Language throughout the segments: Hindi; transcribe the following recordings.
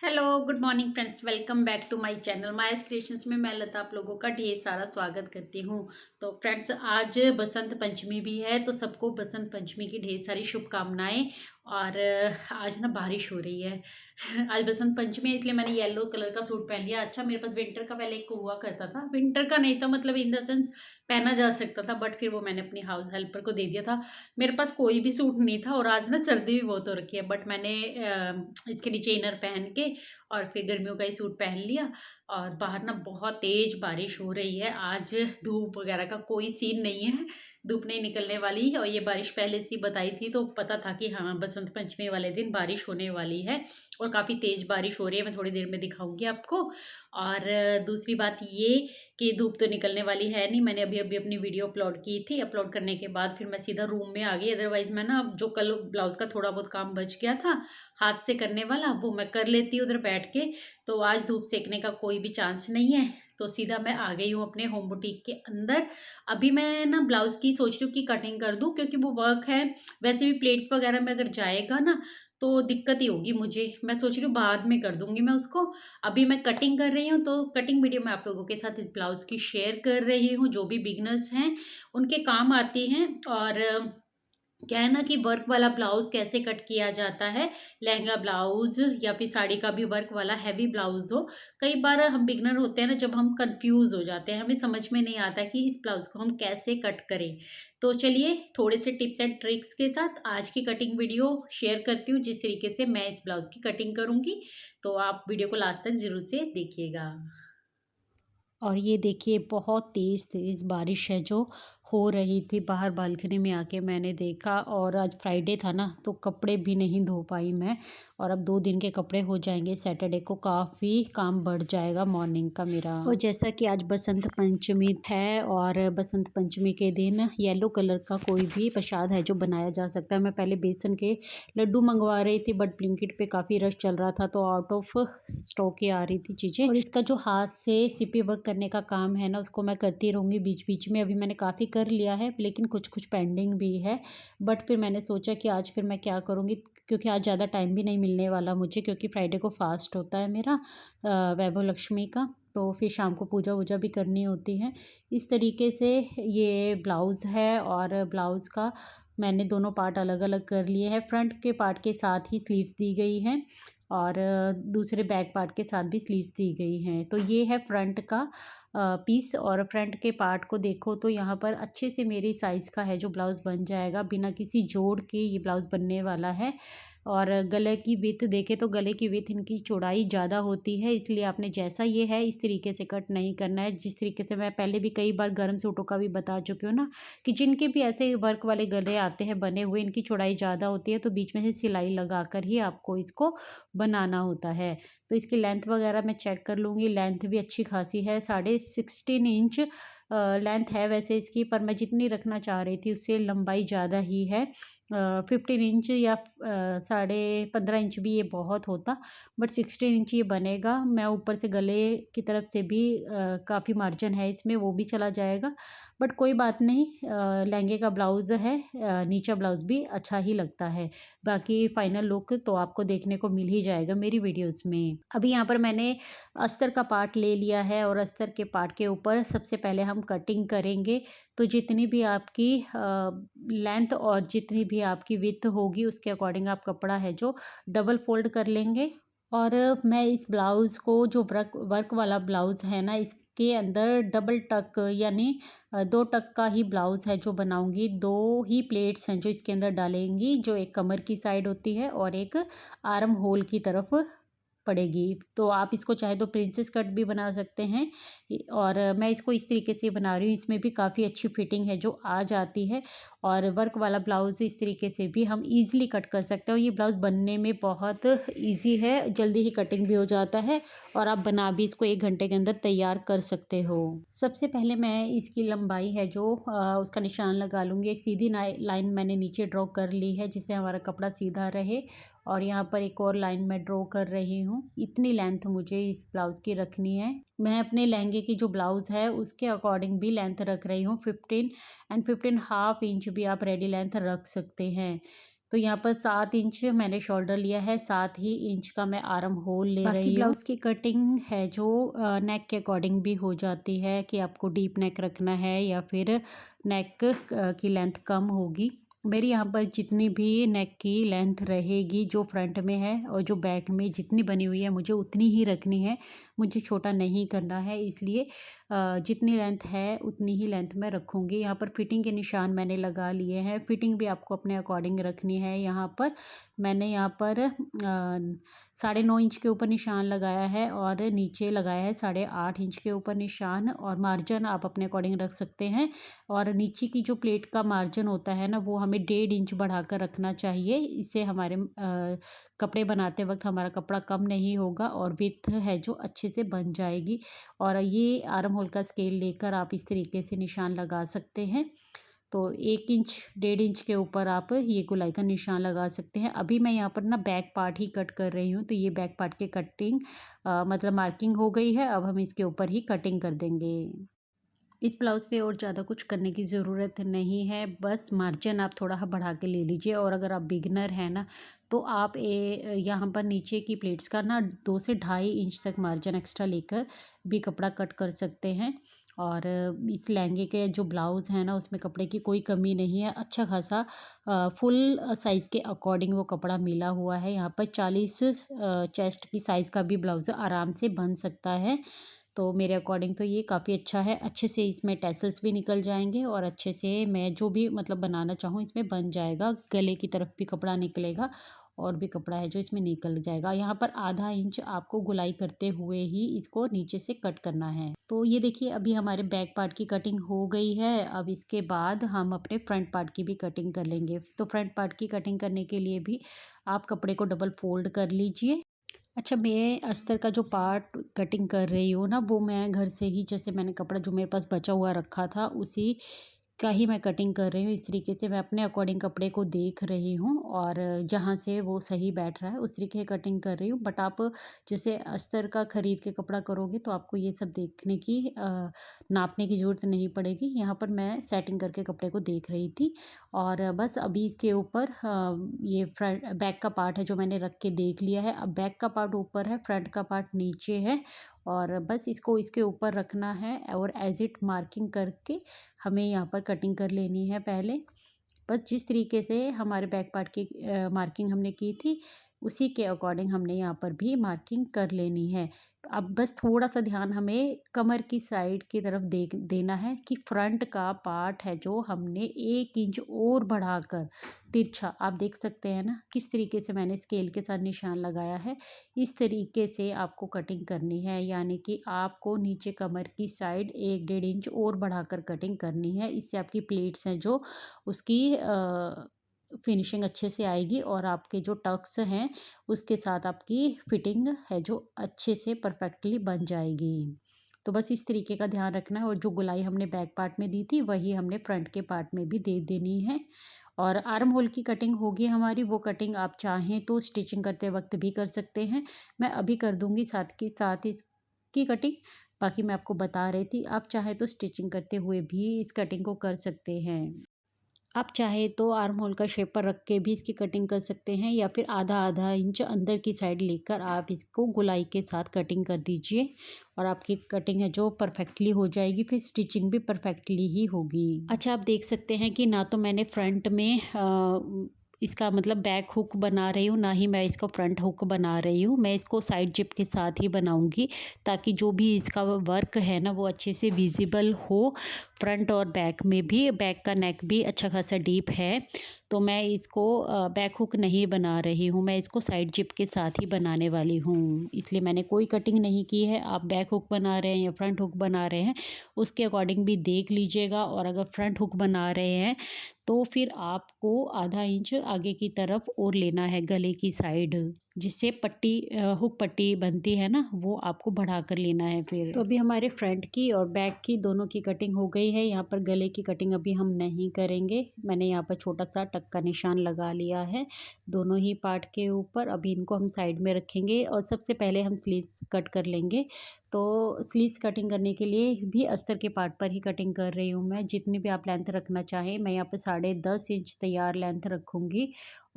Hello good morning friends, welcome back to my channel मायस क्रिएशंस में मैं लता आप लोगों का ढेर सारा स्वागत करती हूँ। तो फ्रेंड्स, आज बसंत पंचमी भी है, तो सबको बसंत पंचमी की ढेर सारी शुभकामनाएं। और आज ना बारिश हो रही है। आज बसंत पंचमी है, इसलिए मैंने येलो कलर का सूट पहन लिया। अच्छा, मेरे पास विंटर का पहले एक हुआ करता था, विंटर का नहीं था, मतलब इन द सेंस पहना जा सकता था, बट फिर वो मैंने अपनी हाउस हेल्पर को दे दिया था। मेरे पास कोई भी सूट नहीं था और आज ना सर्दी भी बहुत हो रखी है, बट मैंने इसके नीचे इनर पहन के और फिर गर्मियों का ही सूट पहन लिया। और बाहर ना बहुत तेज बारिश हो रही है। आज धूप वगैरह का कोई सीन नहीं है, धूप नहीं निकलने वाली है। और ये बारिश पहले से ही बताई थी, तो पता था कि हाँ बसंत पंचमी वाले दिन बारिश होने वाली है। और काफ़ी तेज बारिश हो रही है, मैं थोड़ी देर में दिखाऊंगी आपको। और दूसरी बात ये कि धूप तो निकलने वाली है नहीं। मैंने अभी अभी अपनी वीडियो अपलोड की थी, अपलोड करने के बाद फिर मैं सीधा रूम में आ गई। अदरवाइज मैं ना जो कल ब्लाउज़ का थोड़ा बहुत काम बच गया था हाथ से करने वाला, वो मैं कर लेती उधर बैठ के। तो आज धूप सेकने का कोई भी चांस नहीं है, तो सीधा मैं आ गई हूँ अपने होम बुटीक के अंदर। अभी मैं ना ब्लाउज़ की सोच रही हूँ कि कटिंग कर दूँ, क्योंकि वो वर्क है। वैसे भी प्लेट्स वगैरह में अगर जाएगा ना तो दिक्कत ही होगी मुझे। मैं सोच रही हूँ बाद में कर दूंगी मैं उसको। अभी मैं कटिंग कर रही हूँ, तो कटिंग वीडियो मैं आप लोगों के साथ इस ब्लाउज़ की शेयर कर रही हूँ। जो भी बिगनर्स हैं उनके काम आती हैं। और क्या है ना कि वर्क वाला ब्लाउज कैसे कट किया जाता है, लहंगा ब्लाउज या फिर साड़ी का भी वर्क वाला हैवी ब्लाउज हो। कई बार हम बिगनर होते हैं ना, जब हम कंफ्यूज हो जाते हैं, हमें समझ में नहीं आता कि इस ब्लाउज को हम कैसे कट करें। तो चलिए थोड़े से टिप्स एंड ट्रिक्स के साथ आज की कटिंग वीडियो शेयर करती हूँ, जिस तरीके से मैं इस ब्लाउज की कटिंग करूँगी। तो आप वीडियो को लास्ट तक जरूर से देखिएगा। और ये देखिए बहुत तेज़ तेज़ बारिश है जो हो रही थी। बाहर बालकनी में आके मैंने देखा, और आज फ्राइडे था ना, तो कपड़े भी नहीं धो पाई मैं। और अब 2 दिन के कपड़े हो जाएंगे, सैटरडे को काफ़ी काम बढ़ जाएगा मॉर्निंग का मेरा। और जैसा कि आज बसंत पंचमी है, और बसंत पंचमी के दिन येलो कलर का कोई भी प्रसाद है जो बनाया जा सकता है। मैं पहले बेसन के लड्डू मंगवा रही थी, बट ब्लिंकिट पे काफ़ी रश चल रहा था, तो आउट ऑफ स्टॉक ही आ रही थी चीज़ें। और इसका जो हाथ से सिपी वर्क करने का काम है ना, उसको मैं करती रहूँगी बीच बीच में। अभी मैंने काफ़ी कर लिया है, लेकिन कुछ कुछ पेंडिंग भी है। बट फिर मैंने सोचा कि आज फिर मैं क्या करूँगी, क्योंकि आज ज़्यादा टाइम भी नहीं मिलने वाला मुझे, क्योंकि फ्राइडे को फास्ट होता है मेरा वैभव लक्ष्मी का। तो फिर शाम को पूजा वूजा भी करनी होती है। इस तरीके से ये ब्लाउज़ है, और ब्लाउज़ का मैंने दोनों पार्ट अलग अलग कर लिए हैं। फ्रंट के पार्ट के साथ ही स्लीव्स दी गई हैं, और दूसरे बैक पार्ट के साथ भी स्लीव्स दी गई हैं। तो ये है फ्रंट का पीस। और फ्रंट के पार्ट को देखो तो यहाँ पर अच्छे से मेरी साइज़ का है जो ब्लाउज़ बन जाएगा, बिना किसी जोड़ के ये ब्लाउज़ बनने वाला है। और गले की विड्थ देखें तो गले की विड्थ इनकी चौड़ाई ज़्यादा होती है, इसलिए आपने जैसा ये है इस तरीके से कट नहीं करना है। जिस तरीके से मैं पहले भी कई बार गर्म सूटों का भी बता चुकी हूँ ना, कि जिनके भी ऐसे वर्क वाले गले आते हैं बने हुए, इनकी चौड़ाई ज़्यादा होती है, तो बीच में से सिलाई लगा कर ही आपको इसको बनाना होता है। तो इसकी लेंथ वगैरह मैं चेक कर लूँगी, लेंथ भी अच्छी खासी है, 16.5 इंच लेंथ है वैसे इसकी, पर मैं जितनी रखना चाह रही थी उससे लंबाई ज़्यादा ही है। 15 इंच या 15.5 इंच भी ये बहुत होता, बट 16 इंच ये बनेगा। मैं ऊपर से गले की तरफ से भी काफ़ी मार्जिन है इसमें, वो भी चला जाएगा, बट कोई बात नहीं। लहंगे का ब्लाउज़ है, नीचा ब्लाउज़ भी अच्छा ही लगता है। बाकी फाइनल लुक तो आपको देखने को मिल ही जाएगा मेरी वीडियोस में। अभी यहाँ पर मैंने अस्तर का पार्ट ले लिया है, और अस्तर के पार्ट के ऊपर सबसे पहले हम कटिंग करेंगे। तो जितनी भी आपकी लेंथ और जितनी भी आपकी विड्थ होगी, उसके अकॉर्डिंग आप कपड़ा है जो डबल फोल्ड कर लेंगे। और मैं इस ब्लाउज़ को, जो वर्क वर्क वाला ब्लाउज़ है ना, इसके अंदर डबल टक यानी 2 टक का ही ब्लाउज़ है जो बनाऊंगी। 2 ही प्लेट्स हैं जो इसके अंदर डालेंगी, जो एक कमर की साइड होती है और एक आर्म होल की तरफ पड़ेगी। तो आप इसको चाहे तो प्रिंसेस कट भी बना सकते हैं। और मैं इसको इस तरीके से बना रही हूँ, इसमें भी काफ़ी अच्छी फिटिंग है जो आ जाती है। और वर्क वाला ब्लाउज़ इस तरीके से भी हम इजीली कट कर सकते हैं। ये ब्लाउज़ बनने में बहुत इजी है, जल्दी ही कटिंग भी हो जाता है, और आप बना भी इसको 1 घंटे के अंदर तैयार कर सकते हो। सबसे पहले मैं इसकी लंबाई है जो उसका निशान लगा लूँगी। एक सीधी लाइन मैंने नीचे ड्रॉ कर ली है, जिससे हमारा कपड़ा सीधा रहे। और यहाँ पर एक और लाइन मैं ड्रॉ कर रही हूँ। इतनी लेंथ मुझे इस ब्लाउज़ की रखनी है। मैं अपने लहंगे की जो ब्लाउज़ है उसके अकॉर्डिंग भी लेंथ रख रही हूँ 15 एंड 15.5 इंच भी आप रेडी लेंथ रख सकते हैं। तो यहाँ पर 7 इंच मैंने शोल्डर लिया है, 7 ही इंच का मैं आर्म होल ले रही हूँ। ब्लाउज़ की कटिंग है जो नेक के अकॉर्डिंग भी हो जाती है कि आपको डीप नेक रखना है या फिर नेक की लेंथ कम होगी। मेरी यहाँ पर जितनी भी नेक की लेंथ रहेगी जो फ्रंट में है और जो बैक में जितनी बनी हुई है मुझे उतनी ही रखनी है, मुझे छोटा नहीं करना है, इसलिए जितनी लेंथ है उतनी ही लेंथ मैं रखूँगी। यहाँ पर फिटिंग के निशान मैंने लगा लिए हैं, फिटिंग भी आपको अपने अकॉर्डिंग रखनी है। यहाँ पर मैंने यहाँ पर 9.5 इंच के ऊपर निशान लगाया है और नीचे लगाया है 8.5 इंच के ऊपर निशान, और मार्जिन आप अपने अकॉर्डिंग रख सकते हैं। और नीचे की जो प्लेट का मार्जिन होता है ना, वो हमें 1.5 इंच बढ़ाकर रखना चाहिए। इससे हमारे कपड़े बनाते वक्त हमारा कपड़ा कम नहीं होगा और विड्थ है जो अच्छे से बन जाएगी। और ये आर्म होल का स्केल लेकर आप इस तरीके से निशान लगा सकते हैं। तो 1 इंच 1.5 इंच के ऊपर आप ये गोलाई का निशान लगा सकते हैं। अभी मैं यहाँ पर ना बैक पार्ट ही कट कर रही हूँ, तो ये बैक पार्ट की कटिंग मतलब मार्किंग हो गई है। अब हम इसके ऊपर ही कटिंग कर देंगे। इस ब्लाउज़ पे और ज़्यादा कुछ करने की ज़रूरत नहीं है, बस मार्जिन आप थोड़ा बढ़ा के ले लीजिए। और अगर आप बिगिनर हैं ना, तो आप यहाँ पर नीचे की प्लेट्स का ना 2 से 2.5 इंच तक मार्जिन एक्स्ट्रा लेकर भी कपड़ा कट कर सकते हैं। और इस लहंगे के जो ब्लाउज़ है ना, उसमें कपड़े की कोई कमी नहीं है, अच्छा खासा फुल साइज़ के अकॉर्डिंग वो कपड़ा मिला हुआ है। यहाँ पर 40 चेस्ट की साइज़ का भी ब्लाउज़ आराम से बन सकता है। तो मेरे अकॉर्डिंग तो ये काफ़ी अच्छा है, अच्छे से इसमें टैसल्स भी निकल जाएँगे और अच्छे से मैं जो भी मतलब बनाना चाहूँ इसमें बन जाएगा। गले की तरफ भी कपड़ा निकलेगा और भी कपड़ा है जो इसमें निकल जाएगा। यहाँ पर आधा इंच आपको गोलाई करते हुए ही इसको नीचे से कट करना है। तो ये देखिए अभी हमारे बैक पार्ट की कटिंग हो गई है। अब इसके बाद हम अपने फ्रंट पार्ट की भी कटिंग कर लेंगे। तो फ्रंट पार्ट की कटिंग करने के लिए भी आप कपड़े को डबल फ़ोल्ड कर लीजिए। अच्छा, मैं अस्तर का जो पार्ट कटिंग कर रही हूँ ना, वो मैं घर से ही, जैसे मैंने कपड़ा जो मेरे पास बचा हुआ रखा था उसी का ही मैं कटिंग कर रही हूँ। इस तरीके से मैं अपने अकॉर्डिंग कपड़े को देख रही हूँ और जहाँ से वो सही बैठ रहा है उस तरीके कटिंग कर रही हूँ। बट आप जैसे अस्तर का ख़रीद के कपड़ा करोगे तो आपको ये सब देखने की नापने की ज़रूरत नहीं पड़ेगी। यहाँ पर मैं सेटिंग करके कपड़े को देख रही थी और बस अभी इसके ऊपर ये फ्रंट बैक का पार्ट है जो मैंने रख के देख लिया है। अब बैक का पार्ट ऊपर है, फ्रंट का पार्ट नीचे है और बस इसको इसके ऊपर रखना है और एज़ इट मार्किंग करके हमें यहाँ पर कटिंग कर लेनी है पहले। बस जिस तरीके से हमारे बैक पार्ट की मार्किंग हमने की थी, उसी के अकॉर्डिंग हमने यहाँ पर भी मार्किंग कर लेनी है। अब बस थोड़ा-सा ध्यान हमें कमर की साइड की तरफ देना है कि फ्रंट का पार्ट है जो हमने 1 इंच और बढ़ाकर तिरछा, आप देख सकते हैं ना किस तरीके से मैंने स्केल के साथ निशान लगाया है। इस तरीके से आपको कटिंग करनी है, यानी कि आपको नीचे कमर की साइड 1 डेढ़ इंच और बढ़ाकर कटिंग करनी है। इससे आपकी प्लेट्स हैं जो उसकी फिनिशिंग अच्छे से आएगी और आपके जो टक्स हैं उसके साथ आपकी फिटिंग है जो अच्छे से परफेक्टली बन जाएगी। तो बस इस तरीके का ध्यान रखना है और जो गोलाई हमने बैक पार्ट में दी थी वही हमने फ्रंट के पार्ट में भी दे देनी है। और आर्म होल की कटिंग होगी हमारी, वो कटिंग आप चाहें तो स्टिचिंग करते वक्त भी कर सकते हैं। मैं अभी कर दूंगी साथ के साथ इसकी कटिंग, बाकी मैं आपको बता रही थी। आप चाहे तो स्टिचिंग करते हुए भी इस कटिंग को कर सकते हैं। आप चाहे तो आर्म होल का शेपर रख के भी इसकी कटिंग कर सकते हैं या फिर आधा आधा इंच अंदर की साइड लेकर आप इसको गोलाई के साथ कटिंग कर दीजिए और आपकी कटिंग है जो परफेक्टली हो जाएगी, फिर स्टिचिंग भी परफेक्टली ही होगी। अच्छा, आप देख सकते हैं कि ना तो मैंने फ्रंट में इसका मतलब बैक हुक बना रही हूँ, ना ही मैं इसका फ्रंट हुक बना रही हूँ। मैं इसको साइड जिप के साथ ही बनाऊँगी ताकि जो भी इसका वर्क है ना वो अच्छे से विजिबल हो। फ्रंट और बैक में भी, बैक का नेक भी अच्छा खासा डीप है, तो मैं इसको बैक हुक नहीं बना रही हूँ, मैं इसको साइड जिप के साथ ही बनाने वाली हूँ। इसलिए मैंने कोई कटिंग नहीं की है। आप बैक हुक बना रहे हैं या फ्रंट हुक बना रहे हैं उसके अकॉर्डिंग भी देख लीजिएगा। और अगर फ्रंट हुक बना रहे हैं तो फिर आपको आधा इंच आगे की तरफ और लेना है गले की साइड, जिससे पट्टी हुक पट्टी बनती है ना, वो आपको बढ़ा कर लेना है फिर। तो अभी हमारे फ्रंट की और बैक की दोनों की कटिंग हो गई है। यहाँ पर गले की कटिंग अभी हम नहीं करेंगे। मैंने यहाँ पर छोटा सा टक का निशान लगा लिया है दोनों ही पार्ट के ऊपर। अभी इनको हम साइड में रखेंगे और सबसे पहले हम स्लीव्स कट कर लेंगे। तो स्लीव्स कटिंग करने के लिए भी अस्तर के पार्ट पर ही कटिंग कर रही हूँ मैं। जितनी भी आप लेंथ रखना चाहें, मैं यहाँ पर 10.5 इंच तैयार लेंथ रखूँगी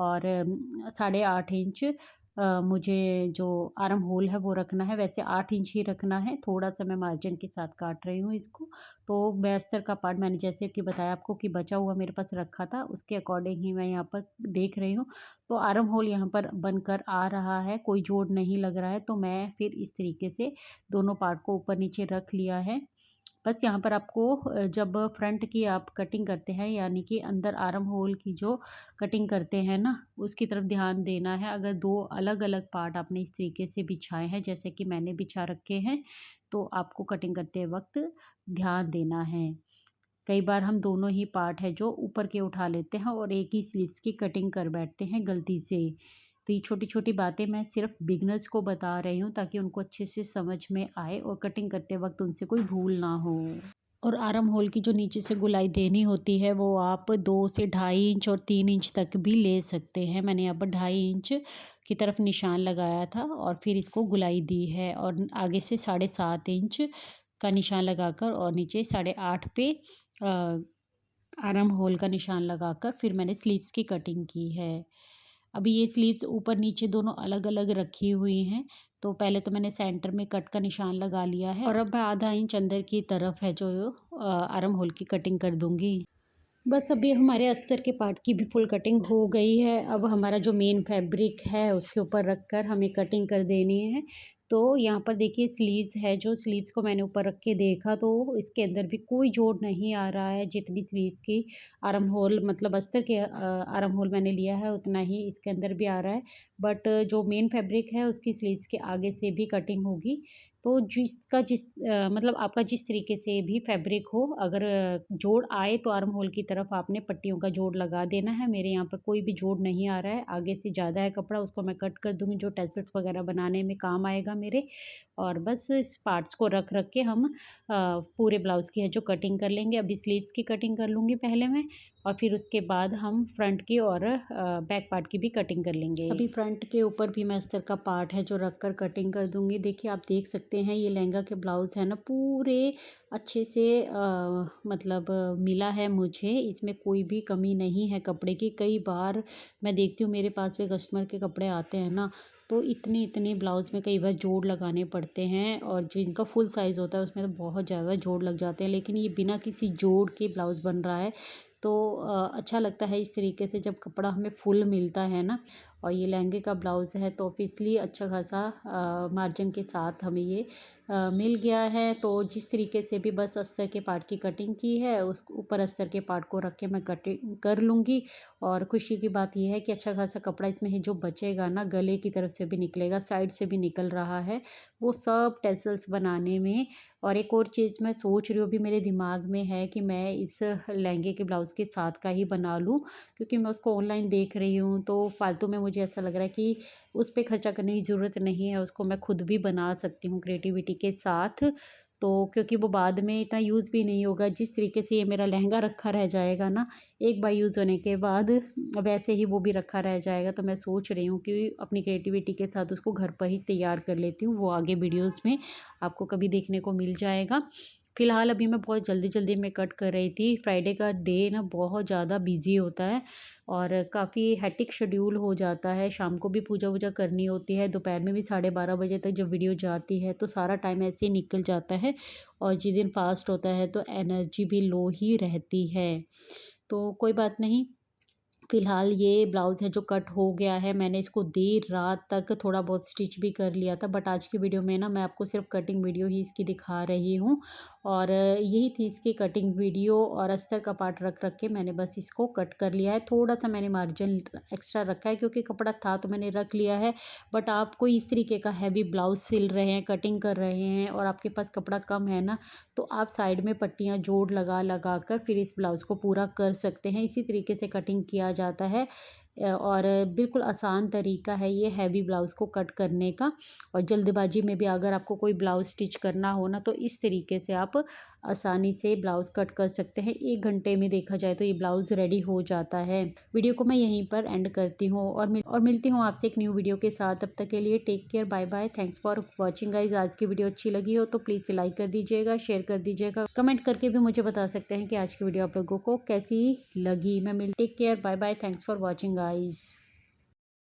और 8.5 इंच मुझे जो आर्म होल है वो रखना है। वैसे 8 इंच ही रखना है, थोड़ा-सा मैं मार्जिन के साथ काट रही हूँ इसको। तो मैं अस्तर का पार्ट मैंने जैसे कि बताया आपको कि बचा हुआ मेरे पास रखा था, उसके अकॉर्डिंग ही मैं यहाँ पर देख रही हूँ। तो आर्म होल यहाँ पर बनकर आ रहा है, कोई जोड़ नहीं लग रहा है, तो मैं फिर इस तरीके से दोनों पार्ट को ऊपर-नीचे रख लिया है। बस यहाँ पर आपको जब फ्रंट की आप कटिंग करते हैं, यानी कि अंदर आर्म होल की जो कटिंग करते हैं ना, उसकी तरफ ध्यान देना है। अगर 2 अलग-अलग पार्ट आपने इस तरीके से बिछाए हैं, जैसे कि मैंने बिछा रखे हैं, तो आपको कटिंग करते वक़्त ध्यान देना है। कई बार हम दोनों ही पार्ट है जो ऊपर के उठा लेते हैं और एक ही स्लीव्स की कटिंग कर बैठते हैं गलती से। तो ये छोटी-छोटी बातें मैं सिर्फ बिगिनर्स को बता रही हूँ, ताकि उनको अच्छे से समझ में आए और कटिंग करते वक़्त उनसे कोई भूल ना हो। और आर्म होल की जो नीचे से गोलाई देनी होती है, वो आप 2 से ढाई इंच और 3 इंच तक भी ले सकते हैं। मैंने यहाँ पर 2.5 इंच की तरफ निशान लगाया था और फिर इसको गोलाई दी है, और आगे से 7.5 इंच का निशान लगाकर और नीचे 8.5 पे आर्म होल का निशान लगाकर फिर मैंने स्लीव्स की कटिंग की है। अभी ये स्लीव्स ऊपर नीचे दोनों अलग-अलग रखी हुई हैं, तो पहले तो मैंने सेंटर में कट का निशान लगा लिया है, और अब मैं आधा इंच अंदर की तरफ है जो आर्म होल की कटिंग कर दूँगी। बस अभी हमारे अस्तर के पार्ट की भी फुल कटिंग हो गई है। अब हमारा जो मेन फैब्रिक है उसके ऊपर रख कर हमें कटिंग कर देनी है। तो यहाँ पर देखिए स्लीव्स है, जो स्लीव्स को मैंने ऊपर रख के देखा तो इसके अंदर भी कोई जोड़ नहीं आ रहा है। जितनी स्लीव्स की आर्म होल मतलब अस्तर के आर्म होल मैंने लिया है, उतना ही इसके अंदर भी आ रहा है। बट जो मेन फैब्रिक है उसकी स्लीव्स के आगे से भी कटिंग होगी। तो मतलब आपका जिस तरीके से भी फैब्रिक हो, अगर जोड़ आए तो आर्म होल की तरफ आपने पट्टियों का जोड़ लगा देना है। मेरे यहाँ पर कोई भी जोड़ नहीं आ रहा है, आगे से ज़्यादा है कपड़ा, उसको मैं कट कर दूँगी, जो टैसल्स वगैरह बनाने में काम आएगा मेरे। और बस इस पार्ट्स को रख रख के हम पूरे ब्लाउज़ की है जो कटिंग कर लेंगे। अभी स्लीव्स की कटिंग कर लूँगी पहले मैं, और फिर उसके बाद हम फ्रंट की और बैक पार्ट की भी कटिंग कर लेंगे। अभी फ्रंट के ऊपर भी मैं अस्तर का पार्ट है जो रख कर कटिंग कर दूँगी। देखिए आप देख सकते हैं, ये लहंगा के ब्लाउज़ है ना, पूरे अच्छे से मतलब मिला है मुझे, इसमें कोई भी कमी नहीं है कपड़े की। कई बार मैं देखती हूँ मेरे पास भी कस्टमर के कपड़े आते हैं ना, तो इतने ब्लाउज़ में कई बार जोड़ लगाने पड़ते हैं, और जिनका फुल साइज़ होता है उसमें तो बहुत ज़्यादा जोड़ लग जाते हैं। लेकिन ये बिना किसी जोड़ के ब्लाउज़ बन रहा है, तो अच्छा लगता है इस तरीके से जब कपड़ा हमें फुल मिलता है ना। और ये लहंगे का ब्लाउज़ है, तो ऑब्वियसली अच्छा खासा मार्जिन के साथ हमें ये मिल गया है। तो जिस तरीके से भी बस अस्तर के पार्ट की कटिंग की है, उस ऊपर अस्तर के पार्ट को रख के मैं कटिंग कर लूँगी। और खुशी की बात ये है कि अच्छा खासा कपड़ा इसमें है जो बचेगा ना, गले की तरफ से भी निकलेगा, साइड से भी निकल रहा है, वो सब टैसल्स बनाने में। और एक और चीज़ मैं सोच रही हूँ, अभी मेरे दिमाग में है कि मैं इस लहंगे के ब्लाउज़ के साथ का ही बना लूँ, क्योंकि मैं उसको ऑनलाइन देख रही हूँ, तो फालतू में मुझे ऐसा लग रहा है कि उस पे खर्चा करने की ज़रूरत नहीं है, उसको मैं खुद भी बना सकती हूँ क्रिएटिविटी के साथ। तो क्योंकि वो बाद में इतना यूज़ भी नहीं होगा, जिस तरीके से ये मेरा लहंगा रखा रह जाएगा ना, एक बार यूज़ होने के बाद वैसे ही वो भी रखा रह जाएगा। तो मैं सोच रही हूँ कि अपनी क्रिएटिविटी के साथ उसको घर पर ही तैयार कर लेती हूँ, वो आगे वीडियोज़ में आपको कभी देखने को मिल जाएगा। फ़िलहाल अभी मैं बहुत जल्दी-जल्दी में कट कर रही थी। फ्राइडे का डे ना बहुत ज़्यादा बिज़ी होता है, और काफ़ी हेक्टिक शेड्यूल हो जाता है। शाम को भी पूजा-वूजा करनी होती है, दोपहर में भी 12:30 बजे तक जब वीडियो जाती है, तो सारा टाइम ऐसे ही निकल जाता है। और जिस दिन फास्ट होता है तो एनर्जी भी लो ही रहती है। तो कोई बात नहीं, फ़िलहाल ये ब्लाउज़ है जो कट हो गया है। मैंने इसको देर रात तक थोड़ा बहुत स्टिच भी कर लिया था, बट आज की वीडियो में ना मैं आपको सिर्फ कटिंग वीडियो ही इसकी दिखा रही हूँ। और यही थी इसकी कटिंग वीडियो, और अस्तर का पार्ट रख रख के मैंने बस इसको कट कर लिया है। थोड़ा-सा मैंने मार्जिन एक्स्ट्रा रखा है, क्योंकि कपड़ा था तो मैंने रख लिया है। बट आप कोई इस तरीके का हैवी ब्लाउज़ सिल रहे हैं, कटिंग कर रहे हैं, और आपके पास कपड़ा कम है ना, तो आप साइड में पट्टियाँ जोड़ लगा कर फिर इस ब्लाउज़ को पूरा कर सकते हैं। इसी तरीके से कटिंग किया जाता है। और बिल्कुल आसान तरीका है ये हैवी ब्लाउज़ को कट करने का। और जल्दबाजी में भी अगर आपको कोई ब्लाउज़ स्टिच करना हो ना, तो इस तरीके से आप आसानी से ब्लाउज़ कट कर सकते हैं। 1 घंटे में देखा जाए तो ये ब्लाउज़ रेडी हो जाता है। वीडियो को मैं यहीं पर एंड करती हूँ, और मिलती हूँ आपसे एक न्यू वीडियो के साथ। तब तक के लिए take care, bye bye, thanks for watching guys. आज की वीडियो अच्छी लगी हो तो प्लीज़ लाइक कर दीजिएगा, शेयर कर दीजिएगा, कमेंट करके भी मुझे बता सकते हैं कि आज की वीडियो आप लोगों को कैसी लगी। Take care, bye bye, thanks for watching guys.